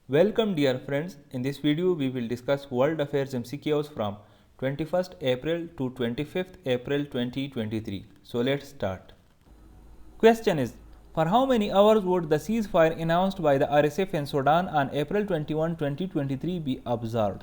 Welcome dear friends, in this video we will discuss World Affairs MCQs from 21st April to 25th April 2023. So let's start. Question is, for how many hours would the ceasefire announced by the RSF in Sudan on April 21, 2023 be observed?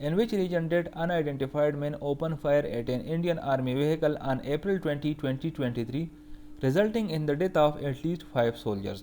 in which region did unidentified men open fire at an Indian Army vehicle on April 20, 2023, resulting in the death of at least 5 soldiers?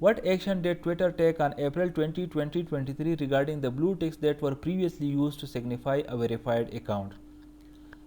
what action did Twitter take on April 20, 2023 regarding the blue ticks that were previously used to signify a verified account?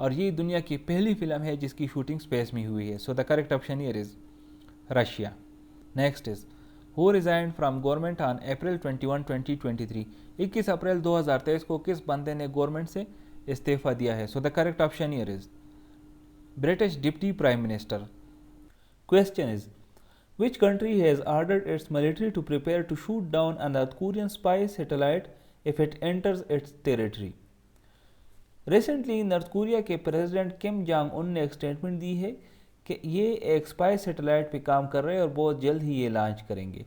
اور یہ دنیا کی پہلی film ہے جس کی shooting space میں ہوئی ہے. So the correct option here is Russia. Next is who resigned from government on April 21, 2023. 21 April 2023 کو کس بندے نے گورنمنٹ سے استعفیٰ دیا ہے؟ So the correct option here is British deputy prime minister. Question is which country has ordered its military to prepare to shoot down a North Korean spy satellite if it enters its territory. Recently north Korea کے president کم جانگ ان نے ایک statement دی ہے کہ یہ ایک spy satellite پہ کام کر رہے ہیں اور بہت جلد ہی یہ لانچ کریں گے.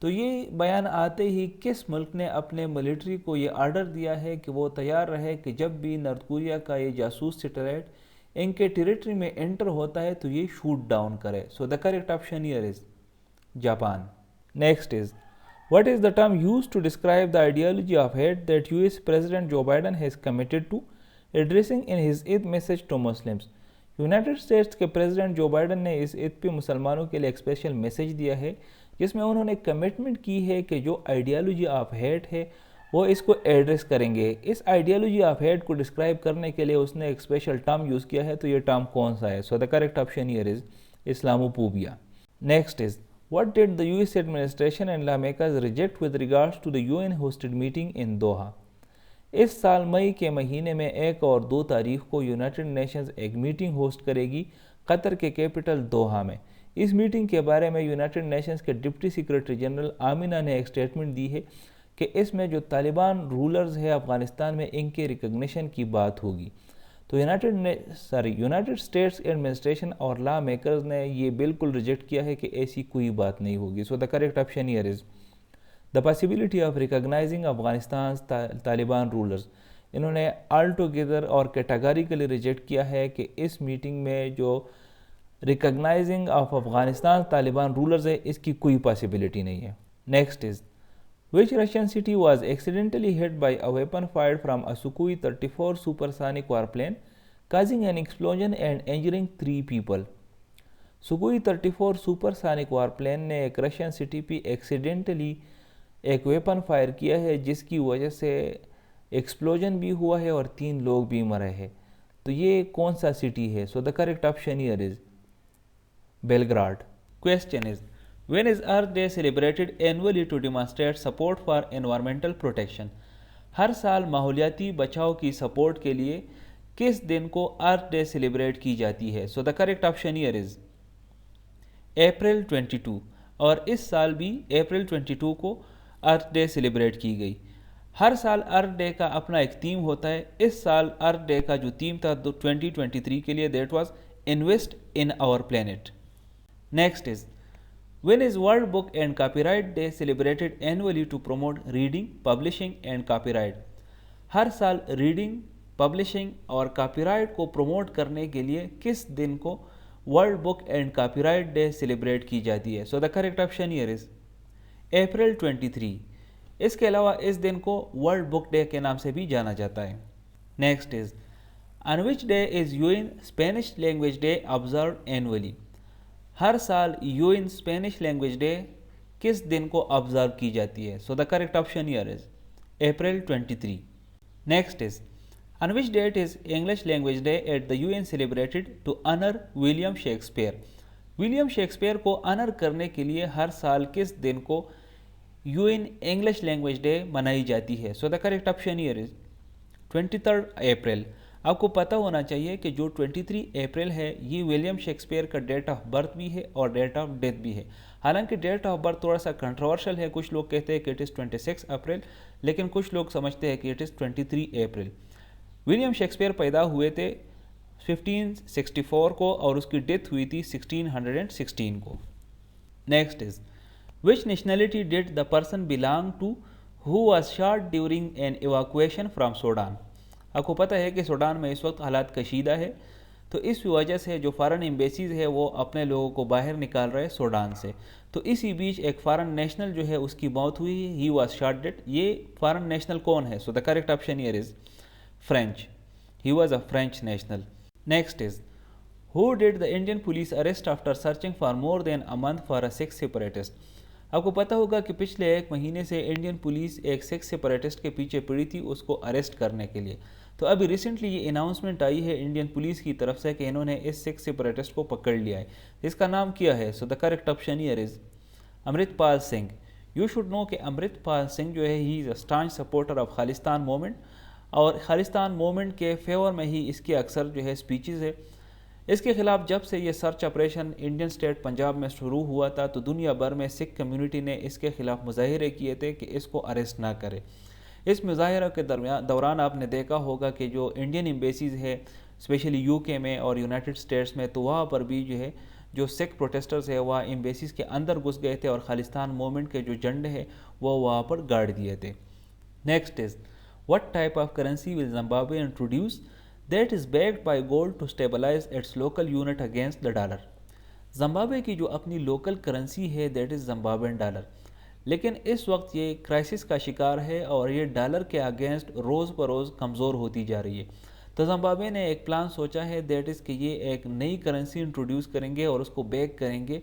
تو یہ بیان آتے ہی کس ملک نے اپنے ملٹری کو یہ آرڈر دیا ہے کہ وہ تیار رہے کہ جب بھی نارتھ کوریا کا یہ جاسوس سیٹلائٹ ان کے ٹیریٹری میں انٹر ہوتا ہے تو یہ شوٹ ڈاؤن کرے؟ So the correct option here is Japan. Next is what is the term used to describe the ideology of hate that US President Joe Biden has committed to addressing in his Eid message to Muslims. United States کے president Joe Biden نے اس عید پہ مسلمانوں کے لیے ایک special message دیا ہے جس میں انہوں نے کمٹمنٹ کی ہے کہ جو آئیڈیالوجی آف ہیٹ ہے وہ اس کو ایڈریس کریں گے. اس آئیڈیالوجی آف ہیٹ کو ڈسکرائب کرنے کے لیے اس نے ایک اسپیشل ٹرم یوز کیا ہے. تو یہ ٹرم کون سا ہے؟ So the correct option here is Islamophobia. Next is what did the US administration and lawmakers reject with regards to the UN hosted meeting in Doha. اس سال مئی کے مہینے میں 1 اور 2 تاریخ کو یونائٹڈ نیشنز ایک میٹنگ ہوسٹ کرے گی قطر کے کیپٹل دوحہ میں. اس میٹنگ کے بارے میں یونائٹڈ نیشنز کے ڈپٹی سیکریٹری جنرل آمینہ نے ایک سٹیٹمنٹ دی ہے کہ اس میں جو طالبان رولرز ہیں افغانستان میں ان کے ریکگنیشن کی بات ہوگی. تو یونائٹڈ اسٹیٹس ایڈمنسٹریشن اور لا میکرز نے یہ بالکل ریجیکٹ کیا ہے کہ ایسی کوئی بات نہیں ہوگی. So the correct option here is the possibility of recognizing Afghanistan Taliban rulers. انہوں نے آل ٹوگیدر اور کیٹاگریکلی ریجیکٹ کیا ہے کہ اس میٹنگ میں جو recognising of Afghanistan Taliban rulers ہے اس کی کوئی پاسبلٹی نہیں ہے. Next is which Russian city was accidentally hit by a weapon fired from a Sukhoi 34 supersonic warplane, causing an explosion and injuring 3 people. Sukhoi 34 supersonic warplane نے ایک رشین سٹی پہ accidentally ایک ویپن فائر کیا ہے جس کی وجہ سے ایکسپلوژن بھی ہوا ہے اور 3 لوگ بھی مرے ہیں. تو یہ کون سا سٹی ہے؟ So the correct option here is Belgrade. Question is when is Earth Day celebrated annually to demonstrate support for environmental protection. ہر سال ماحولیاتی بچاؤ کی سپورٹ کے لیے کس دن کو ارتھ ڈے سیلیبریٹ کی جاتی ہے؟ So the correct option here is April 22. اور اس سال بھی اپریل 22 کو ارتھ ڈے سیلیبریٹ کی گئی. ہر سال ارتھ ڈے کا اپنا ایک تھیم ہوتا ہے. اس سال ارتھ ڈے کا جو تھیم تھا 2023 کے لیے that was invest in our planet. Next is when is World Book and Copyright Day celebrated annually to promote reading, publishing and copyright. ہر سال ریڈنگ، پبلشنگ اور کاپی رائٹ کو پروموٹ کرنے کے لیے کس دن کو world book and copyright day celebrate کی جاتی ہے؟ So the correct option here is April 23. اس کے علاوہ اس دن کو ورلڈ بک ڈے کے نام سے بھی جانا جاتا ہے. نیکسٹ از on which day is UN Spanish Language Day observed annually. ہر سال UN اسپینش لینگویج ڈے کس دن کو آبزرو کی جاتی ہے؟ So the correct option here is April 23. نیکسٹ از on which date is English Language Day at the UN celebrated to honor William Shakespeare. William Shakespeare کو آنر کرنے کے لیے ہر سال کس دن کو UN انگلش لینگویج ڈے منائی جاتی ہے؟ So the correct option here is 23 April. آپ کو پتہ ہونا چاہیے کہ جو 23 اپریل ہے یہ ولیم شیکسپیئر کا ڈیٹ آف برتھ بھی ہے اور ڈیٹ آف ڈیتھ بھی ہے. حالانکہ ڈیٹ آف برتھ تھوڑا سا کنٹروورشل ہے. کچھ لوگ کہتے ہیں کہ اٹ از 26 اپریل لیکن کچھ لوگ سمجھتے ہیں کہ it is 23 April. William Shakespeare پیدا ہوئے تھے 1564 کو اور اس کی ڈیتھ ہوئی تھی 1616 کو. Next is which nationality did the person belong to who was shot during an evacuation from Sudan. آپ کو پتہ ہے کہ سوڈان میں اس وقت حالات کشیدہ ہے تو اس وجہ سے جو فارن ایمبیسیز ہے وہ اپنے لوگوں کو باہر نکال رہے سوڈان سے. تو اسی بیچ ایک فارن نیشنل جو ہے اس کی موت ہوئی ہے. He was shot dead. یہ فارن نیشنل کون ہے؟ So the correct option here is French. He was a French national. Next is who did the Indian police arrest after searching for more than a month for a Sikh separatist. آپ کو پتہ ہوگا کہ پچھلے 1 مہینے سے انڈین پولیس ایک سکھ separatist کے پیچھے پڑی تھی اس کو اریسٹ کرنے کے لیے. تو ابھی ریسنٹلی یہ اناؤنسمنٹ آئی ہے انڈین پولیس کی طرف سے کہ انہوں نے اس سکھ سپریٹسٹ کو پکڑ لیا ہے. اس کا نام کیا ہے؟ So the correct option here is Amrit Pal Singh. You should know کہ امرت پال سنگھ جو ہے he is a staunch supporter of Khalistan movement, اور خالستان موومنٹ کے فیور میں ہی اس کے اکثر جو ہے اسپیچز ہے. اس کے خلاف جب سے یہ search operation Indian state Punjab میں شروع ہوا تھا تو دنیا بھر میں سکھ کمیونٹی نے اس کے خلاف مظاہرے کیے تھے کہ اس کو اریسٹ نہ کرے. اس مظاہرہ کے دوران آپ نے دیکھا ہوگا کہ جو انڈین ایمبیسیز ہے اسپیشلی یو کے میں اور یونائٹڈ اسٹیٹس میں, تو وہاں پر بھی جو ہے جو سکھ پروٹیسٹرز ہے وہ ایمبیسیز کے اندر گھس گئے تھے اور خالستان موومنٹ کے جو جھنڈے ہیں وہ وہاں پر گاڑ دیے تھے. Next is what type of currency will Zimbabwe introduce that is backed by gold to stabilize its local unit against the dollar. Zimbabwe کی جو اپنی لوکل کرنسی ہے دیٹ از زمبابوین ڈالر, لیکن اس وقت یہ کرائسس کا شکار ہے اور یہ ڈالر کے اگینسٹ روز بروز کمزور ہوتی جا رہی ہے. تو زمبابوے نے ایک پلان سوچا ہے دیٹ از کہ یہ ایک نئی کرنسی انٹروڈیوس کریں گے اور اس کو بیک کریں گے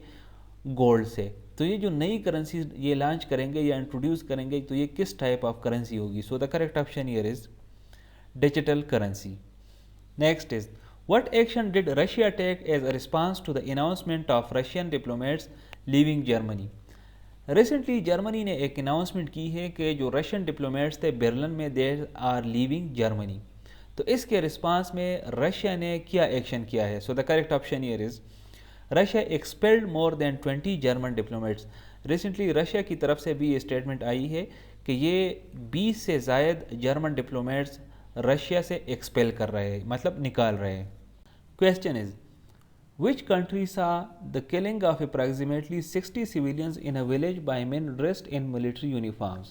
گولڈ سے. تو یہ جو نئی کرنسی یہ لانچ کریں گے یا انٹروڈیوس کریں گے تو یہ کس ٹائپ آف کرنسی ہوگی؟ So the correct option here is digital currency. Next is what action did Russia take as a response to the announcement of Russian diplomats leaving Germany? Recently Germany نے ایک announcement کی ہے کہ جو Russian diplomats تھے Berlin میں they are living Germany. تو اس کے رسپانس میں رشیا نے کیا ایکشن کیا ہے؟ So the correct option here is Russia expelled more than 20 German diplomats. Recently Russia کی طرف سے بھی یہ اسٹیٹمنٹ آئی ہے کہ یہ 20 سے زائد جرمن ڈپلومیٹس رشیا سے ایکسپیل کر رہے ہیں, مطلب نکال رہے ہیں. Question is which country saw the killing of approximately 60 civilians in a village by men dressed in military uniforms?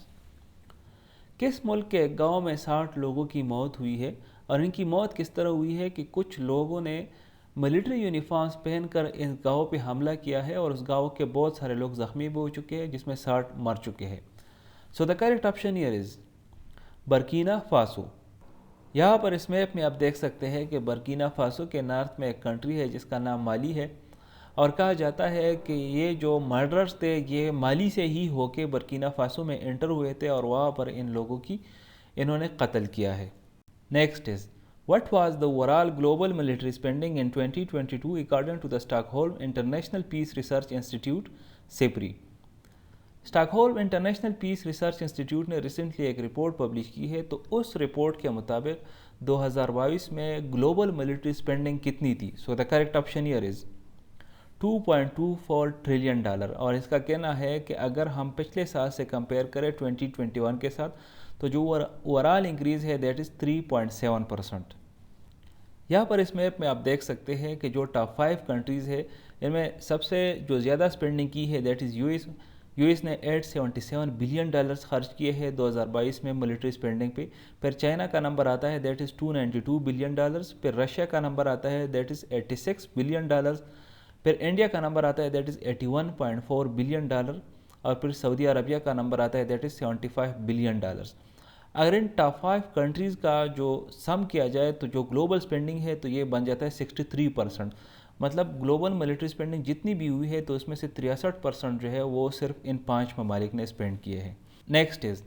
کس ملک کے گاؤں میں 60 لوگوں کی موت ہوئی ہے اور ان کی موت کس طرح ہوئی ہے کہ کچھ لوگوں نے ملٹری یونیفارمز پہن کر اس گاؤں پہ حملہ کیا ہے اور اس گاؤں کے بہت سارے لوگ زخمی بھی ہو چکے ہیں جس میں 60 مر چکے ہیں. So the correct option here is Burkina Faso. یہاں پر اس میپ میں آپ دیکھ سکتے ہیں کہ برکینا فاسو کے نارتھ میں ایک کنٹری ہے جس کا نام مالی ہے, اور کہا جاتا ہے کہ یہ جو مرڈرز تھے یہ مالی سے ہی ہو کے برکینا فاسو میں انٹر ہوئے تھے اور وہاں پر ان لوگوں کی انہوں نے قتل کیا ہے. Next is what was the overall global military spending in 2022 according to the Stockholm International Peace Research Institute (SIPRI)? Stock international peace research institute نے ریسنٹلی ایک رپورٹ پبلش کی ہے. تو اس رپورٹ کے مطابق 2022 میں گلوبل ملٹری سپینڈنگ کتنی تھی؟ So the correct option here is $2.24 trillion, اور اس کا کہنا ہے کہ اگر ہم پچھلے سال سے کمپیئر کریں 2021 کے ساتھ تو جو اوورال انکریز ہے دیٹ از 3.7%. یہاں پر اس میپ میں آپ دیکھ سکتے ہیں کہ جو ٹاپ 5 کنٹریز ہے ان میں سب سے جو زیادہ سپینڈنگ کی ہے دیٹ از یو ایس نے $877 بلین خرچ کیے ہیں 2022 میں ملٹری سپینڈنگ پہ. پھر چائنا کا نمبر آتا ہے دیٹ از $292 بلین. پھر رشیا کا نمبر آتا ہے دیٹ از $86 بلین. پھر انڈیا کا نمبر آتا ہے دیٹ از $81.4 بلین, اور پھر سعودی عربیہ کا نمبر آتا ہے دیٹ از $75 بلین. اگر ان ٹاپ 5 کنٹریز کا جو سم کیا جائے تو جو گلوبل سپینڈنگ ہے تو یہ بن جاتا ہے 63%. مطلب گلوبل ملٹری سپینڈنگ جتنی بھی ہوئی ہے تو اس میں سے 63% جو ہے وہ صرف ان 5 ممالک نے سپینڈ کیے ہیں. Next is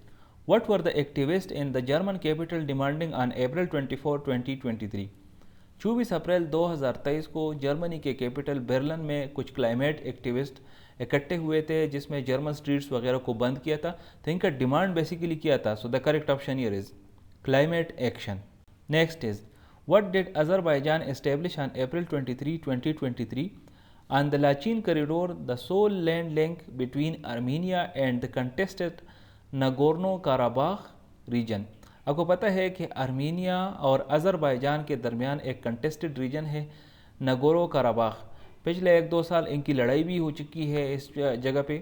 what were the activists in the German capital demanding on April 24, 2023? 24 April 2023 کو جرمنی کے کیپٹل برلن میں کچھ کلائمیٹ ایکٹیوسٹ اکٹھے ہوئے تھے جس میں جرمن اسٹریٹس وغیرہ کو بند کیا تھا. تو ان کا ڈیمانڈ بیسیکلی کیا تھا. So the correct option here is climate action. Next is what did Azerbaijan establish on April 23, 2023 on the Lachin corridor, the sole land link between Armenia and the contested Nagorno-Karabakh region? آپ کو پتہ ہے کہ Armenia اور آذربائیجان کے درمیان ایک contested region ہے نگورو کاراباخ. پچھلے 1-2 سال ان کی لڑائی بھی ہو چکی ہے اس جگہ پہ.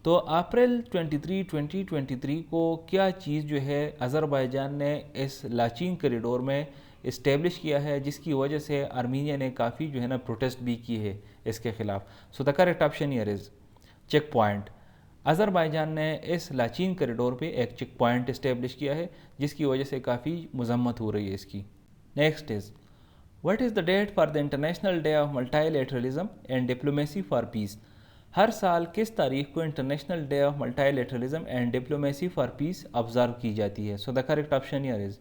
تو اپریل 23, 2023 کو کیا چیز جو ہے آذربائیجان نے اس لاچین کوریڈور میں اسٹیبلش کیا ہے جس کی وجہ سے آرمینیا نے کافی جو ہے نا پروٹیسٹ بھی کی ہے اس کے خلاف؟ So the correct option here is checkpoint. Azerbaijan نے اس لاچین کوریڈور پہ ایک چیک پوائنٹ اسٹیبلش کیا ہے جس کی وجہ سے کافی مذمت ہو رہی ہے اس کی. Next is what is the date for the international day of multilateralism and diplomacy for peace? ہر سال کس تاریخ کو international day of multilateralism and diplomacy for peace observe کی جاتی ہے؟ So the correct option here is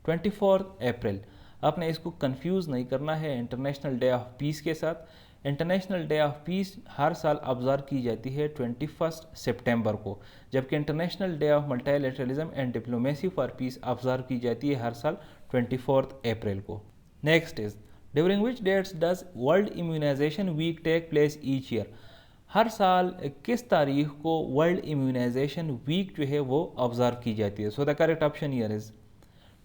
24 April. آپ نے اس کو کنفیوز نہیں کرنا ہے انٹرنیشنل ڈے آف پیس کے ساتھ. انٹرنیشنل ڈے آف پیس ہر سال آبزرو کی جاتی ہے 21 سپٹمبر کو، جبکہ international day of multilateralism and diplomacy for peace observe کی جاتی ہے ہر سال 24 اپریل کو. Next is during which dates does world immunization week take place each year. ہر سال کس تاریخ کو ورلڈ امیونائزیشن ویک جو ہے وہ آبزرو کی جاتی ہے؟ So the correct option here is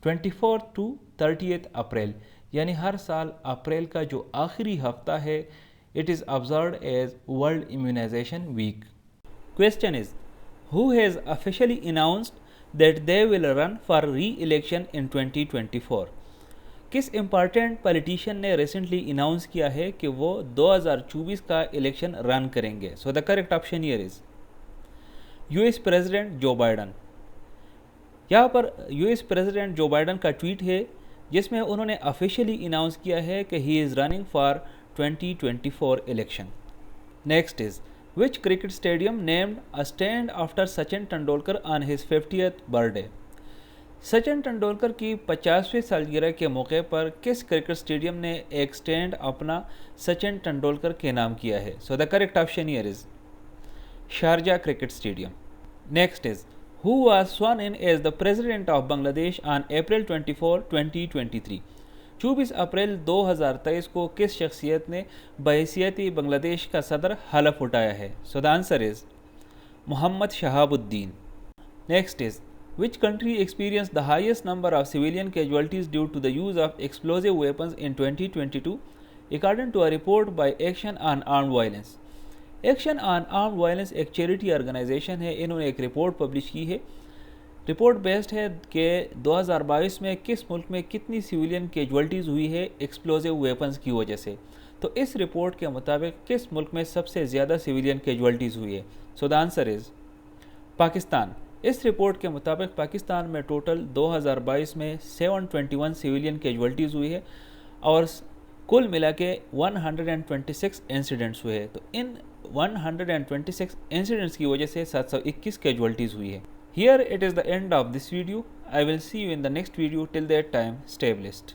24 to 30 April, یعنی ہر سال اپریل کا جو آخری ہفتہ ہے it is observed as world immunization week. Question is who has officially announced that they will run for re-election in 2024. کس امپارٹنٹ پولیٹیشین نے ریسنٹلی اناؤنس کیا ہے کہ وہ 2024 کا الیکشن رن کریں گے؟ So the correct option here is U S president Joe Biden. یہاں پر U S president Joe Biden کا ٹویٹ ہے جس میں انہوں نے آفیشیلی اناؤنس کیا ہے کہ he is running for 2024 election. Next is which cricket stadium named a stand after Sachin Tendulkar on his 50th birthday. Sachin Tendulkar کی 50ویں سالگرہ کے موقع پر کس کرکٹ اسٹیڈیم نے ایک سٹینڈ اپنا سچن ٹنڈولکر کے نام کیا ہے؟ So the correct option here is Sharjah cricket stadium. Next is who was sworn in as the president of Bangladesh on April 24, 2023. 24 April 2023 کو کس شخصیت نے بحیثیت بنگلہ دیش کا صدر حلف اٹھایا ہے؟ So the answer is Muhammad Shahab Uddin. Next is which country experienced the highest number of civilian casualties due to the use of explosive weapons in 2022 according to a report by Action on Armed Violence. Action on Armed Violence ایک charity organization ہے، انہوں نے ایک report publish کی ہے. Report based ہے کہ 2022 میں کس ملک میں کتنی سویلین کیجوالٹیز ہوئی ہے ایکسپلوزیو ویپنز کی وجہ سے. تو اس رپورٹ کے مطابق کس ملک میں سب سے زیادہ سویلین کیجوالٹیز ہوئی ہے؟ So the answer is Pakistan. اس رپورٹ کے مطابق پاکستان میں ٹوٹل 2022 میں 721 سویلین کیجوالٹیز ہوئی ہے اور کل ملا کے 126 انسیڈنٹس ہوئے ہیں. تو ان 126 انسیڈنٹس کی وجہ سے 721 کیجوالٹیز ہوئی ہے. Here it is the end of this video. I will see you in the next video. Till that time, stay blessed.